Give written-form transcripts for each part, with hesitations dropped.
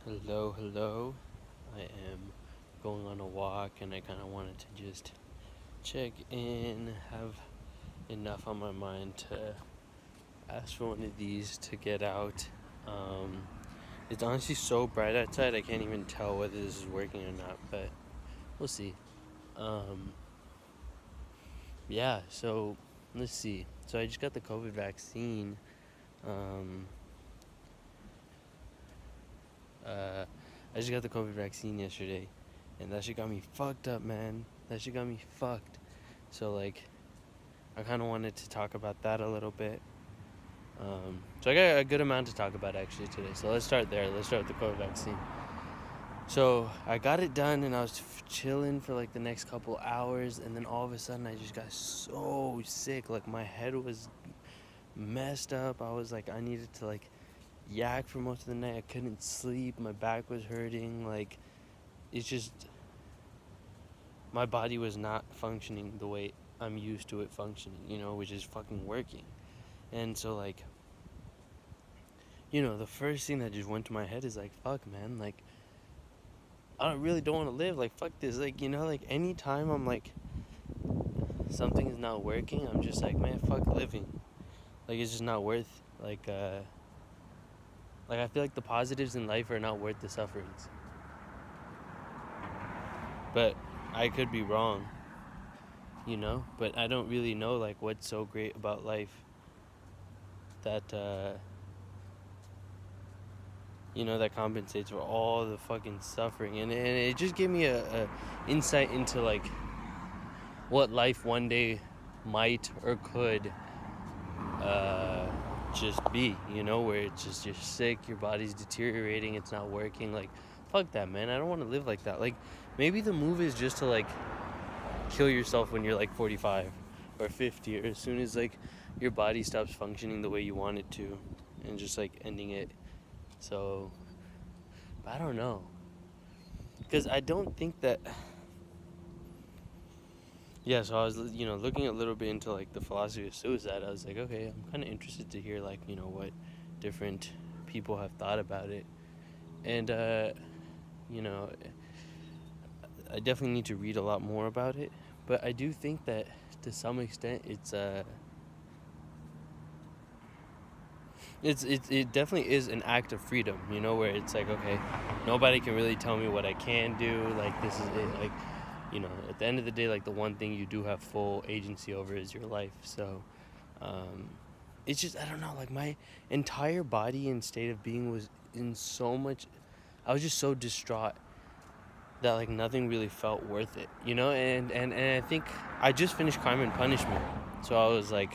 Hello. I am going on a walk and I kind of wanted to just check in, have enough on my mind to ask for one of these to get out. Um, it's honestly so bright outside, I can't even tell whether this is working or not, but we'll see. Um, yeah, so let's see. So I just got the COVID vaccine. Um, uh, I just got the COVID vaccine yesterday, and that shit got me fucked up, man. That shit got me fucked. So like, I kind of wanted to talk about that a little bit. So I got a good amount to talk about actually today. So let's start there. Let's start with the COVID vaccine. So I got it done, and I was chilling for like the next couple hours, and then all of a sudden I just got so sick. Like my head was messed up. I was like, I needed to like yak for most of the night. I couldn't sleep. My back was hurting. Like it's just my body was not functioning the way I'm used to it functioning, which is fucking working. And so like, the first thing that just went to my head is like, fuck man, like I really don't want to live, like fuck this. Like, like anytime I'm like something is not working, I'm just like, man, fuck living. Like it's just not worth like I feel like the positives in life are not worth the sufferings. But I could be wrong, but I don't really know like what's so great about life that that compensates for all the fucking suffering. And it just gave me a insight into like what life one day might or could just be, where it's just you're sick, your body's deteriorating, it's not working. Like fuck that, man. I don't want to live like that. Like maybe the move is just to like kill yourself when you're like 45 or 50, or as soon as like your body stops functioning the way you want it to, and just like ending it. So I don't know, because I don't think that. Yeah, so I was looking a little bit into like the philosophy of suicide. I was like, okay, I'm kind of interested to hear like what different people have thought about it. And you know I definitely need to read a lot more about it, but I do think that to some extent it definitely is an act of freedom, where it's like, okay, nobody can really tell me what I can do. Like this is it. Like, at the end of the day, like the one thing you do have full agency over is your life. So, um, it's just, I don't know. Like my entire body and state of being was in so much. I was just so distraught that like nothing really felt worth it, And I think I just finished Crime and Punishment, so I was like,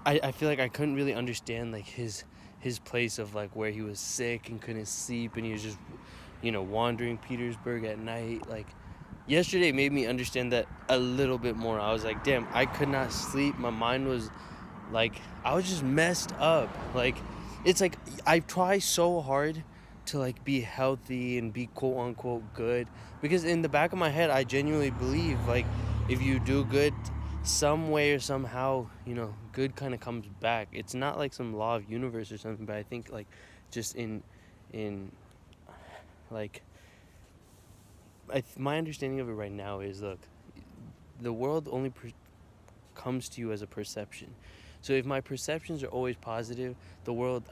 I feel like I couldn't really understand like his place of like where he was sick and couldn't sleep, and he was just wandering Petersburg at night. Like yesterday made me understand that a little bit more. I was like, damn, I could not sleep. My mind was like, I was just messed up. Like it's like I try so hard to like be healthy and be quote unquote good, because in the back of my head I genuinely believe like if you do good some way or somehow, good kind of comes back. It's not like some law of universe or something, but I think like just in like my understanding of it right now is, look, the world only comes to you as a perception. So if my perceptions are always positive, the world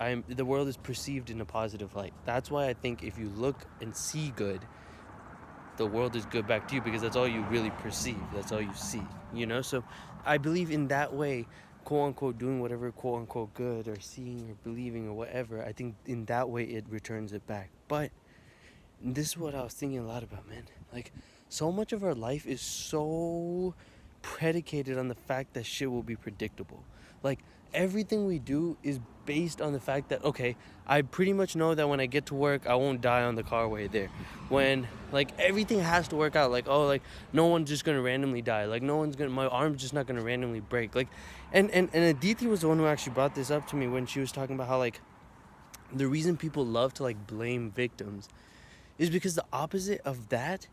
is perceived in a positive light. That's why I think if you look and see good, the world is good back to you, because that's all you really perceive. That's all you see, So I believe in that way, quote unquote, doing whatever quote unquote good, or seeing or believing or whatever. I think in that way it returns it back. But this is what I was thinking a lot about, man. Like, so much of our life is so predicated on the fact that shit will be predictable. Like, everything we do is based on the fact that, okay, I pretty much know that when I get to work, I won't die on the car way there. When, like, everything has to work out. Like, oh, like, no one's just gonna randomly die. Like, my arm's just not gonna randomly break. Like, and Aditi was the one who actually brought this up to me when she was talking about how, like, the reason people love to, like, blame victims is because the opposite of that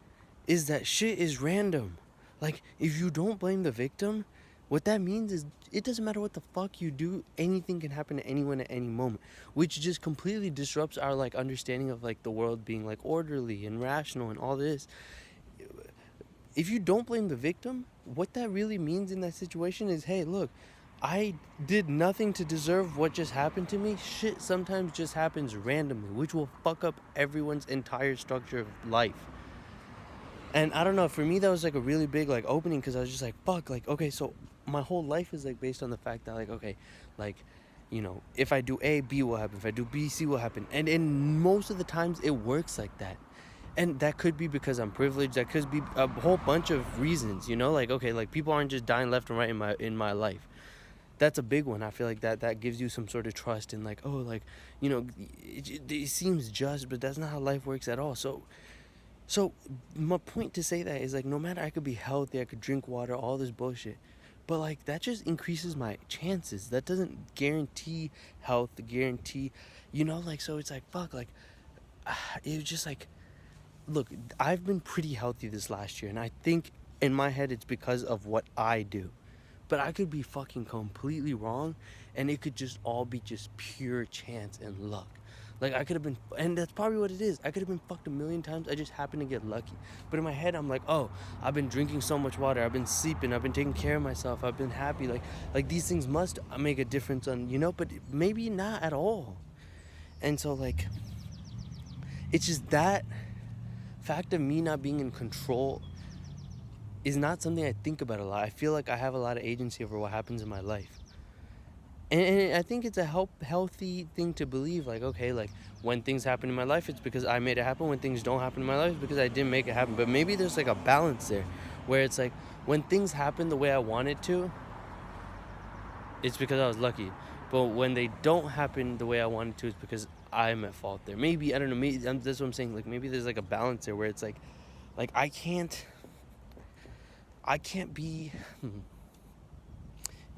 is that shit is random. Like, if you don't blame the victim, What that means is it doesn't matter what the fuck you do, anything can happen to anyone at any moment, which just completely disrupts our like understanding of like the world being like orderly and rational and all this. If you don't blame the victim, what that really means in that situation is, hey, look, I did nothing to deserve what just happened to me. Shit sometimes just happens randomly, which will fuck up everyone's entire structure of life. And I don't know, for me that was like a really big like opening, because I was just like, fuck, like, okay, so my whole life is like based on the fact that like, okay, like, you know, if I do A, B will happen. If I do B, C will happen. And in most of the times it works like that. And that could be because I'm privileged. That could be a whole bunch of reasons, you know, like, okay, like people aren't just dying left and right in my life. That's a big one. I feel like that gives you some sort of trust in like, oh, like, you know, it seems just, but that's not how life works at all. So my point to say that is like, no matter, I could be healthy, I could drink water, all this bullshit, but like that just increases my chances. That doesn't guarantee health, guarantee, you know, like, so it's like, fuck, like, it was just like, look, I've been pretty healthy this last year, and I think in my head it's because of what I do. But I could be fucking completely wrong, and it could just all be just pure chance and luck. Like, I could have been, and that's probably what it is. I could have been fucked a million times. I just happened to get lucky. But in my head, I'm like, oh, I've been drinking so much water. I've been sleeping. I've been taking care of myself. I've been happy. Like these things must make a difference on, you know, but maybe not at all. And so, like, it's just that fact of me not being in control is not something I think about a lot. I feel like I have a lot of agency over what happens in my life. And I think it's a healthy thing to believe, like, okay, like, when things happen in my life, it's because I made it happen. When things don't happen in my life, it's because I didn't make it happen. But maybe there's, like, a balance there, where it's like, when things happen the way I want it to, it's because I was lucky. But when they don't happen the way I wanted to, it's because I'm at fault there. Maybe, I don't know, maybe, that's what I'm saying. Like, maybe there's, like, a balance there, where it's like I can't be,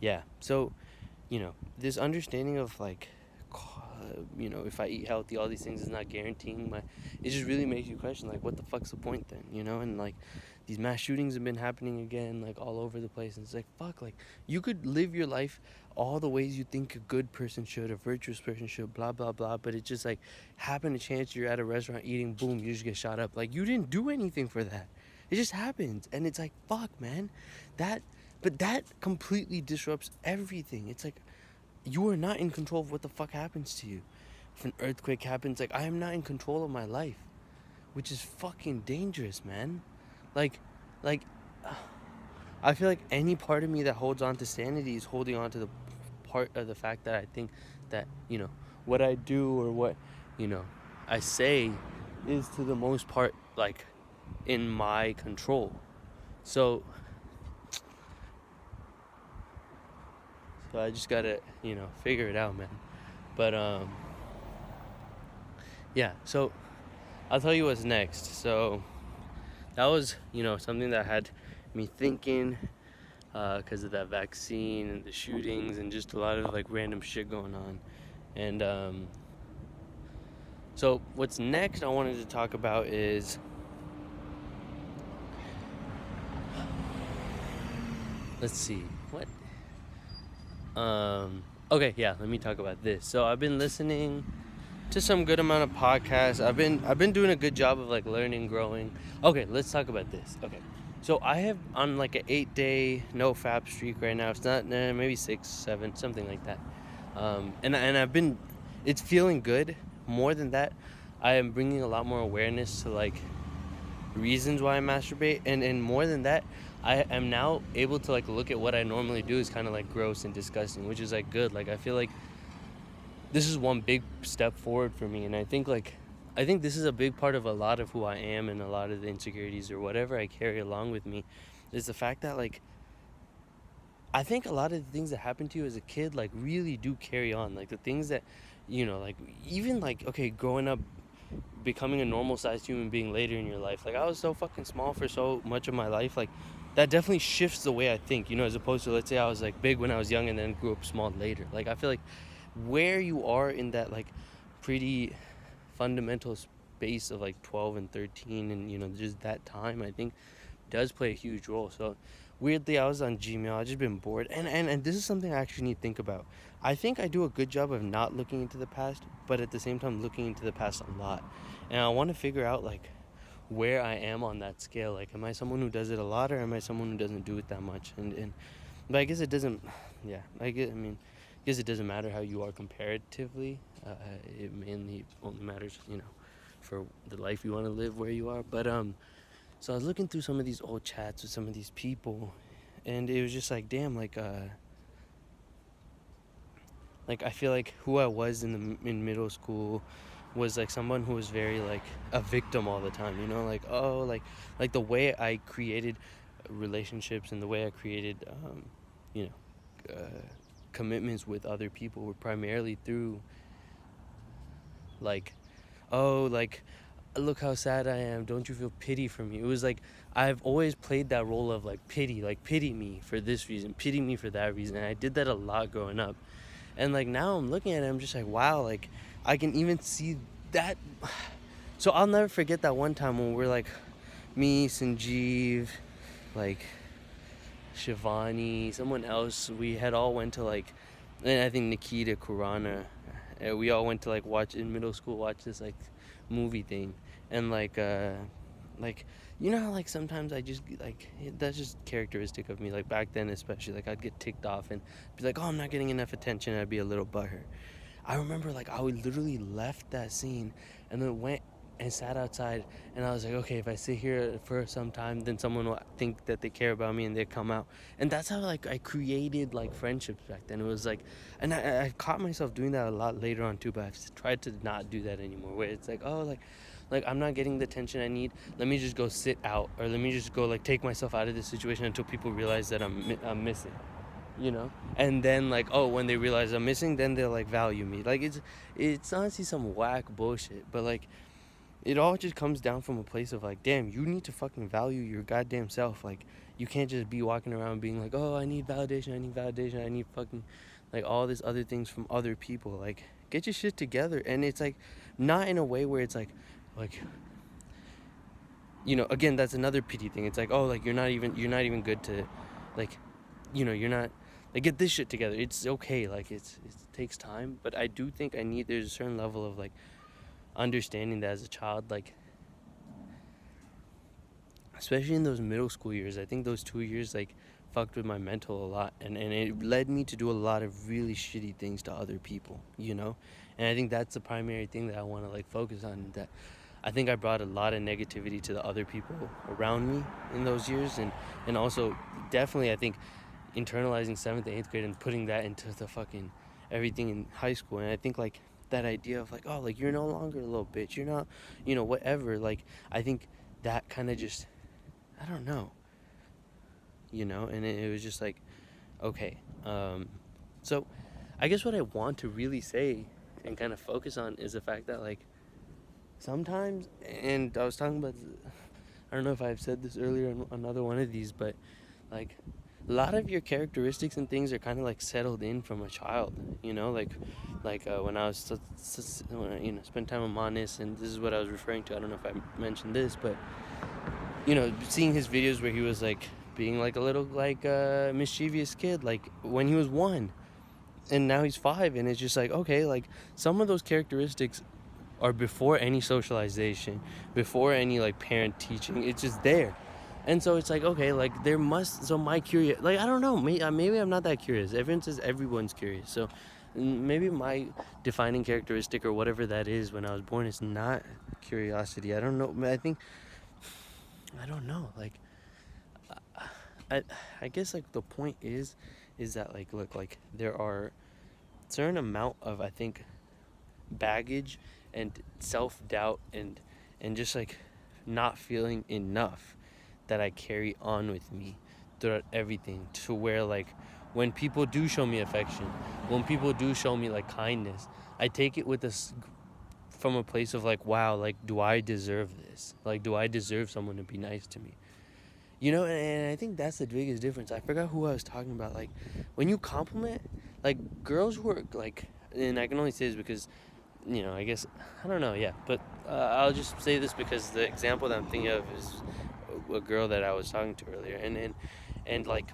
yeah. So, you know, this understanding of like, you know, if I eat healthy, all these things is not guaranteeing it just really makes you question, like, what the fuck's the point then, you know? And like, these mass shootings have been happening again, like, all over the place, and it's like, fuck, like, you could live your life all the ways you think a good person should, a virtuous person should, blah blah blah, but it just like happened a chance, you're at a restaurant eating, boom, you just get shot up. Like, you didn't do anything for that. It just happens, and it's like, fuck, man, but that completely disrupts everything. It's like, you are not in control of what the fuck happens to you. If an earthquake happens, like, I am not in control of my life, which is fucking dangerous, man. Like, like, I feel like any part of me that holds on to sanity is holding on to the part of the fact that I think that, you know, what I do or what, you know, I say is to the most part, like, in my control. So I just gotta, you know, figure it out, man. But yeah, so I'll tell you what's next. So that was, you know, something that had me thinking, because of that vaccine and the shootings and just a lot of like random shit going on. And so what's next I wanted to talk about is, let's see, what? Okay, yeah, let me talk about this. So I've been listening to some good amount of podcasts. I've been doing a good job of like learning, growing. Okay, let's talk about this. Okay, so I have on like an 8-day no fap streak right now. It's not maybe 6, 7, something like that. And I've been, it's feeling good. More than that, I am bringing a lot more awareness to like reasons why I masturbate, and more than that, I am now able to like look at what I normally do as kind of like gross and disgusting, which is like good. Like, I feel like this is one big step forward for me, and I think this is a big part of a lot of who I am, and a lot of the insecurities or whatever I carry along with me, is the fact that like, I think a lot of the things that happen to you as a kid like really do carry on. Like, the things that, you know, like, even like, okay, growing up, becoming a normal sized human being later in your life, like, I was so fucking small for so much of my life, like, that definitely shifts the way I think, you know, as opposed to, let's say I was like big when I was young and then grew up small later. Like, I feel like where you are in that like pretty fundamental space of like 12 and 13, and, you know, just that time, I think does play a huge role. So weirdly, I was on Gmail. I just been bored, and this is something I actually need to think about. I think I do a good job of not looking into the past, but at the same time looking into the past a lot, and I want to figure out like where I am on that scale. Like, am I someone who does it a lot, or am I someone who doesn't do it that much? And but I guess it doesn't. Yeah, I guess it doesn't matter how you are comparatively. It mainly only matters, for the life you want to live where you are. But so I was looking through some of these old chats with some of these people, and it was just like, damn, like I feel like who I was in middle school was like someone who was very like a victim all the time, like, oh, like the way I created relationships and the way I created you know commitments with other people were primarily through like, oh, like, look how sad I am, don't you feel pity for me? It was like I've always played that role of like pity me for this reason, pity me for that reason, and I did that a lot growing up. And like now I'm looking at it, I'm just like, wow, like I can even see that. So I'll never forget that one time when we're like, me, Sanjeev, like Shivani, someone else, we had all went to like, and I think Nikita, Kurana, we all went to like watch in middle school, watch this like movie thing, and like how like sometimes I just like, that's just characteristic of me. Like back then especially, like I'd get ticked off and be like, oh, I'm not getting enough attention. I'd be a little butthurt. I remember like I would literally left that scene and then went and sat outside, and I was like, okay, if I sit here for some time, then someone will think that they care about me and they come out. And that's how like I created like friendships back then. It was like, and I caught myself doing that a lot later on too, but I've tried to not do that anymore, where it's like, oh, like I'm not getting the attention I need, let me just go sit out, or let me just go like take myself out of this situation until people realize that I'm missing, and then like, oh, when they realize I'm missing, then they'll like value me. Like it's honestly some whack bullshit, but like it all just comes down from a place of like, damn, you need to fucking value your goddamn self. Like, you can't just be walking around being like, oh, I need validation, I need fucking like all these other things from other people. Like, get your shit together. And it's like not in a way where it's like again, that's another pity thing. It's like, oh, like you're not even good to like, you're not like, get this shit together. It's okay, like it takes time, but I do think there's a certain level of like understanding that as a child, like especially in those middle school years. I think those 2 years like fucked with my mental a lot, and it led me to do a lot of really shitty things to other people, and I think that's the primary thing that I want to like focus on. That I think I brought a lot of negativity to the other people around me in those years, and also definitely I think internalizing 7th and 8th grade and putting that into the fucking everything in high school. And I think like that idea of like, oh, like you're no longer a little bitch, you're not, whatever, like I think that kind of just, I don't know, and it was just like, okay, so I guess what I want to really say and kind of focus on is the fact that like sometimes, and I was talking about, I don't know if I've said this earlier on another one of these, but like a lot of your characteristics and things are kind of like settled in from a child, like when I was spend time with Manis, and this is what I was referring to. I don't know if I mentioned this, but seeing his videos where he was like being like a little like mischievous kid, like when he was 1, and now he's 5, and it's just like, okay, like some of those characteristics are before any socialization, before any like parent teaching. It's just there. And so it's like, okay, like so my curious, like, I don't know, maybe I'm not that curious. Everyone says everyone's curious. So maybe my defining characteristic or whatever that is when I was born is not curiosity. I don't know. I don't know. Like, I guess like the point is that like, look, like there are certain amount of, I think, baggage and self-doubt and just like not feeling enough that I carry on with me throughout everything, to where like when people do show me affection, when people do show me like kindness, I take it with this from a place of like, wow, like, do I deserve this? Like, do I deserve someone to be nice to me? And I think that's the biggest difference. I forgot who I was talking about. Like, when you compliment, like, girls who are like, and I can only say this because, I guess, I don't know, yeah, but I'll just say this because the example that I'm thinking of is a girl that I was talking to earlier, and And like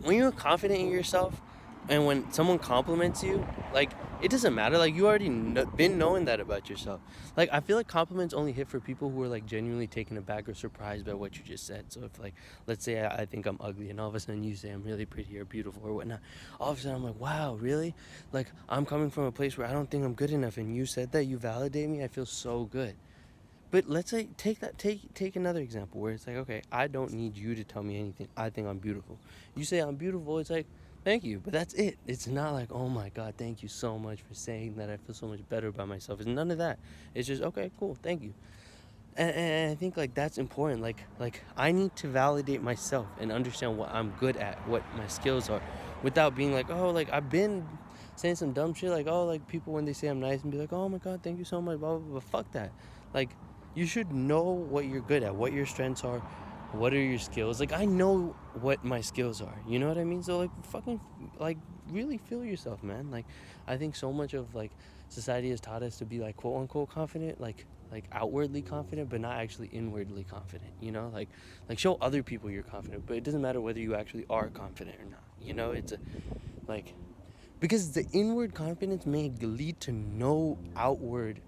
when you're confident in yourself and when someone compliments you, like it doesn't matter, like you already been knowing that about yourself. Like I feel like compliments only hit for people who are like genuinely taken aback or surprised by what you just said. So if like, let's say I think I'm ugly and all of a sudden you say I'm really pretty or beautiful or whatnot, all of a sudden I'm like, wow, really? Like I'm coming from a place where I don't think I'm good enough and you said that, you validate me, I feel so good. But let's say take another example where it's like, okay, I don't need you to tell me anything. I think I'm beautiful. You say I'm beautiful, it's like, thank you, but that's it. It's not like, oh my god, thank you so much for saying that. I feel so much better about myself. It's none of that. It's just okay, cool, thank you. And I think like that's important. Like I need to validate myself and understand what I'm good at, what my skills are, without being like, oh, like I've been saying some dumb shit like, oh, like people when they say I'm nice and be like, oh my god, thank you so much, blah blah blah. But fuck that. Like you should know what you're good at, what your strengths are, what are your skills. Like I know what my skills are. You know what I mean? So like fucking like really feel yourself, man. Like I think so much of like society has taught us to be like quote unquote confident, like outwardly confident but not actually inwardly confident, you know, like show other people you're confident, but it doesn't matter whether you actually are confident or not, you know. It's a like because the inward confidence may lead to no outward